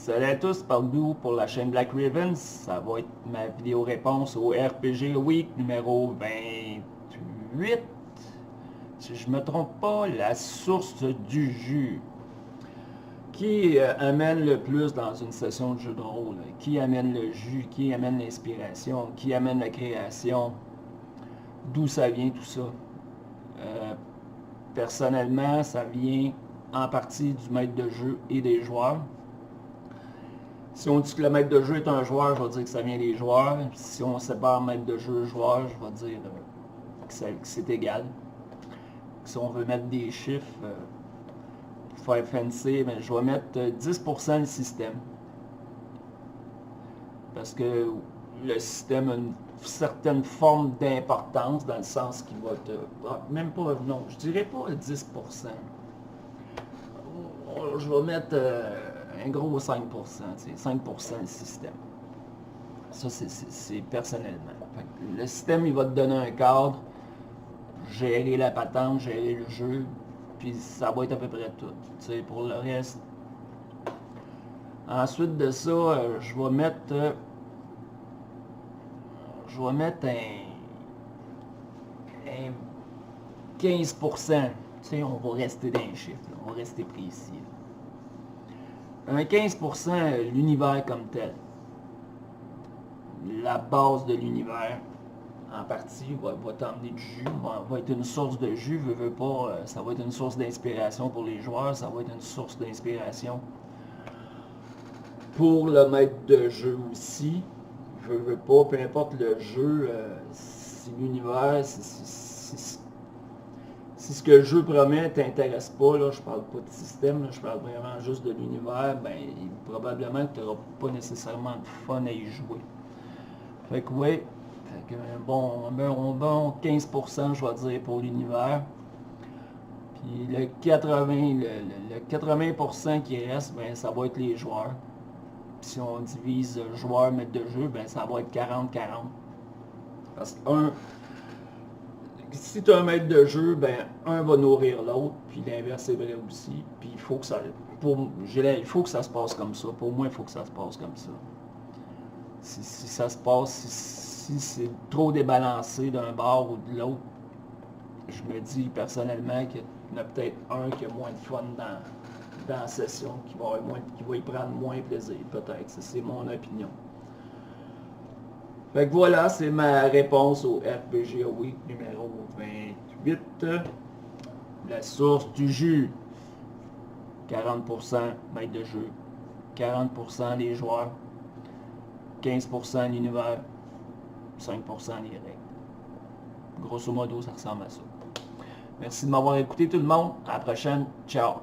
Salut à tous, parle-nous pour la chaîne Black Raven. Ça va être ma vidéo réponse au RPG Week numéro 28. Si je me trompe pas, la source du jus. Qui amène le plus dans une session de jeu de rôle? Qui amène le jus? Qui amène l'inspiration? Qui amène la création? D'où ça vient tout ça? Personnellement, ça vient en partie du maître de jeu et des joueurs. Si on dit que le maître de jeu est un joueur, je vais dire que ça vient des joueurs. Si on sépare maître de jeu et joueur, je vais dire que c'est égal. Si on veut mettre des chiffres pour faire fancy, ben, je vais mettre 10% le système. Parce que le système a une certaine forme d'importance dans le sens qu'il va te... même pas, non, je dirais pas 10%. Je vais mettre un gros 5%, 5% le système. Ça, c'est personnellement. Le système, il va te donner un cadre, gérer la patente, gérer le jeu, puis ça va être à peu près tout. Pour le reste. Ensuite de ça, je vais mettre un 15%. On va rester dans les chiffres, là. On va rester précis. Là. Un 15% l'univers comme tel. La base de l'univers, en partie, va t'emmener du jus, va être une source de jus, veux pas, ça va être une source d'inspiration pour les joueurs, ça va être une source d'inspiration pour le maître de jeu aussi. Veux pas, peu importe le jeu, si l'univers, si ce que le jeu promet t'intéresse pas, là, je parle pas de système, là, je parle vraiment juste de l'univers, ben probablement que tu n'auras pas nécessairement de fun à y jouer. Fait que oui, un bon 15% je vais dire pour l'univers. Puis le 80% qui reste, ben ça va être les joueurs. Puis si on divise joueurs, maître de jeu, ben ça va être 40-40. Parce que si tu as un maître de jeu, ben un va nourrir l'autre, puis l'inverse est vrai aussi. Puis il faut que ça. Il faut que ça se passe comme ça. Pour moi, il faut que ça se passe comme ça. Si ça se passe, si c'est trop débalancé d'un bord ou de l'autre, je me dis personnellement qu'il y en a peut-être un qui a moins de fun dans la session, qui va y prendre moins plaisir, peut-être. C'est mon opinion. Fait que voilà, c'est ma réponse au RPG Week numéro 28. La source du jus. 40% maître de jeu. 40% les joueurs. 15% l'univers. 5% les règles. Grosso modo, ça ressemble à ça. Merci de m'avoir écouté tout le monde. À la prochaine. Ciao.